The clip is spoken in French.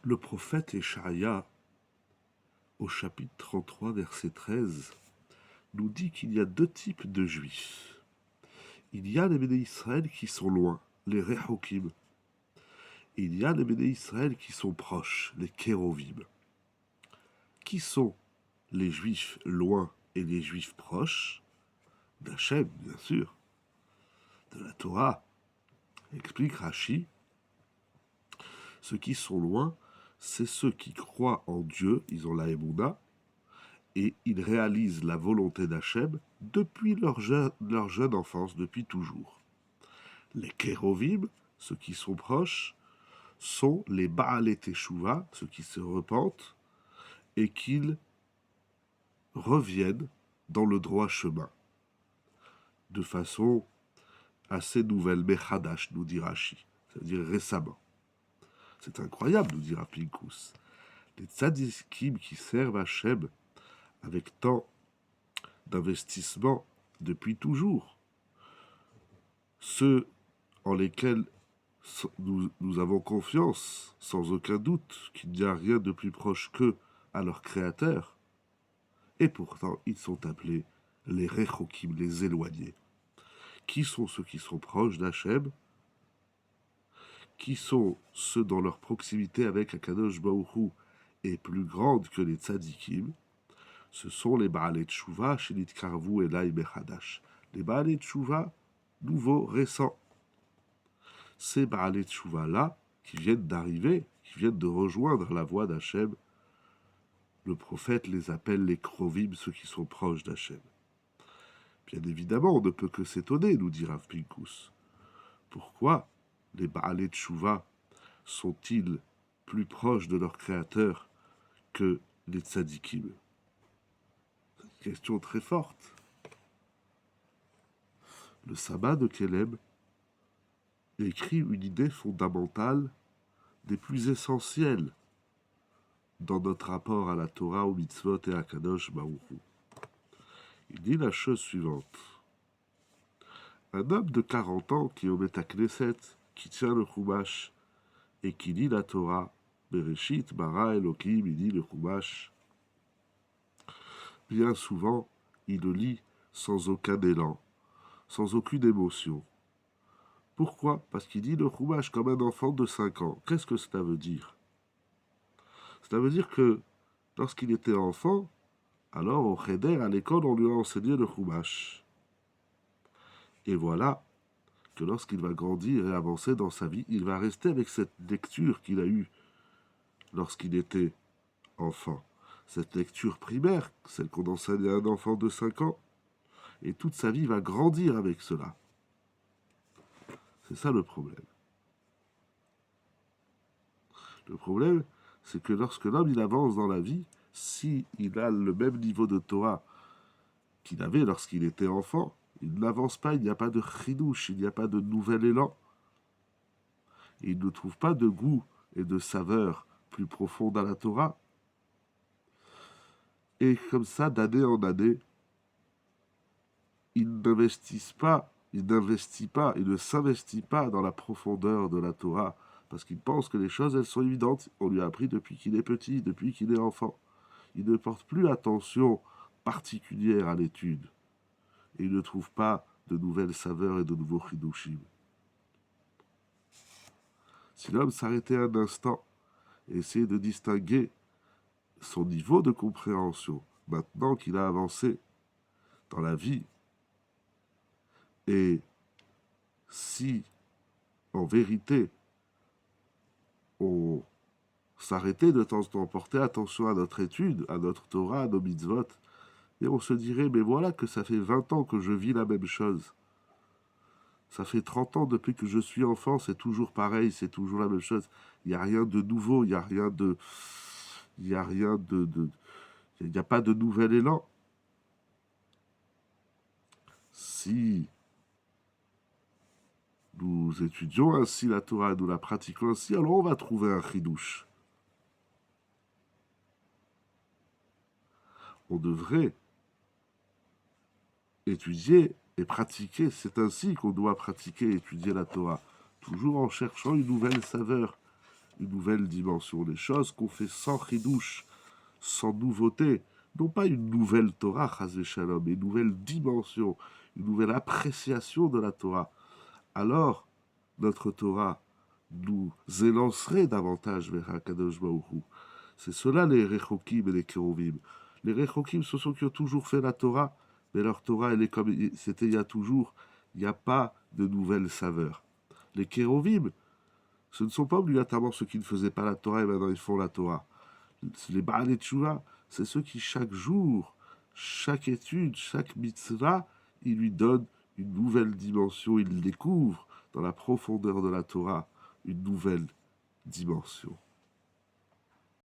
Le prophète Échaïa, au chapitre 33, verset 13, nous dit qu'il y a deux types de juifs. Il y a les Béné Israël qui sont loin, les Rehokim. Il y a les Béné Israël qui sont proches, les Kérovim. Qui sont les juifs loin et les juifs proches? D'Hachem, bien sûr, de la Torah. Explique Rashi, ceux qui sont loin, c'est ceux qui croient en Dieu, ils ont la Emouna, et ils réalisent la volonté d'Hachem depuis leur jeune enfance, depuis toujours. Les Kérovim, ceux qui sont proches, sont les Baalé Teshuvah, ceux qui se repentent, et qu'ils reviennent dans le droit chemin, de façon assez nouvelle, Mechadash, nous dit Rashi, c'est-à-dire récemment. C'est incroyable, nous dira Pinkus. Les tzadikim qui servent Hachem avec tant d'investissement depuis toujours, ceux en lesquels nous avons confiance, sans aucun doute, qu'il n'y a rien de plus proche qu'eux à leur Créateur, et pourtant ils sont appelés les Rechokim, les éloignés. Qui sont ceux qui sont proches d'Hachem? Qui sont ceux dont leur proximité avec Akadosh Baruch Hu est plus grande que les tzadikim? Ce sont les Baalei Teshuvah, Shinit Karvu et Lai Mechadash. Les Baalei Teshuvah nouveaux, récents. Ces Baalei Teshuvah-là, qui viennent d'arriver, qui viennent de rejoindre la voie d'Hachem, le prophète les appelle les Krovim, ceux qui sont proches d'Hachem. Bien évidemment, on ne peut que s'étonner, nous dit Rav Pinkus. Pourquoi les Baalei Teshuvah sont-ils plus proches de leur Créateur que les tzadikim? C'est une question très forte. Le sabbat de Keleb écrit une idée fondamentale des plus essentielles dans notre rapport à la Torah, au mitzvot et à Kadosh Baruch Hu. Il dit la chose suivante. Un homme de 40 ans qui est au Beth Knesset, qui tient le Chumash et qui lit la Torah, Bereshit, Bara, Elohim, il lit le Chumash. Bien souvent, il le lit sans aucun élan, sans aucune émotion. Pourquoi? Parce qu'il dit le Chumash comme un enfant de 5 ans. Qu'est-ce que cela veut dire? Cela veut dire que lorsqu'il était enfant, alors au Cheder, à l'école, on lui a enseigné le Chumash. Et voilà que lorsqu'il va grandir et avancer dans sa vie, il va rester avec cette lecture qu'il a eue lorsqu'il était enfant. Cette lecture primaire, celle qu'on enseigne à un enfant de 5 ans. Et toute sa vie va grandir avec cela. C'est ça le problème. Le problème, c'est que lorsque l'homme il avance dans la vie, s'il a le même niveau de Torah qu'il avait lorsqu'il était enfant, il n'avance pas, il n'y a pas de chidouche, il n'y a pas de nouvel élan. Et il ne trouve pas de goût et de saveur plus profonde à la Torah. Et comme ça, d'année en année, il n'investit pas, il ne s'investit pas dans la profondeur de la Torah, parce qu'il pense que les choses, elles sont évidentes. On lui a appris depuis qu'il est petit, depuis qu'il est enfant. Il ne porte plus attention particulière à l'étude. Et il ne trouve pas de nouvelles saveurs et de nouveaux chidushim. Si l'homme s'arrêtait un instant et essayait de distinguer son niveau de compréhension, maintenant qu'il a avancé dans la vie, et si, en vérité, on s'arrêtait de temps en temps, porter attention à notre étude, à notre Torah, à nos mitzvot, et on se dirait, mais voilà que ça fait 20 ans que je vis la même chose. Ça fait 30 ans depuis que je suis enfant, c'est toujours pareil, c'est toujours la même chose. Il n'y a rien de nouveau, il n'y a rien de... Il n'y a rien il n'y a pas de nouvel élan. Si nous étudions ainsi la Torah, nous la pratiquons ainsi, alors on va trouver un chidouche. On devrait étudier et pratiquer. C'est ainsi qu'on doit pratiquer et étudier la Torah, toujours en cherchant une nouvelle saveur, une nouvelle dimension des choses qu'on fait sans chidouche, sans nouveauté. Non pas une nouvelle Torah, chas shalom, mais une nouvelle dimension, une nouvelle appréciation de la Torah. Alors, notre Torah nous élancerait davantage vers Hakadosh Baruch Hu. C'est cela les Rechokim et les Kérovim. Les Rechokim, ce sont qui ont toujours fait la Torah, mais leur Torah, elle est comme c'était il y a toujours. Il n'y a pas de nouvelle saveur. Les Kérovim, ce ne sont pas obligatoirement ceux qui ne faisaient pas la Torah et maintenant ils font la Torah. Les Baalei Tshuva, c'est ceux qui chaque jour, chaque étude, chaque mitzvah, ils lui donnent une nouvelle dimension, ils découvrent dans la profondeur de la Torah une nouvelle dimension.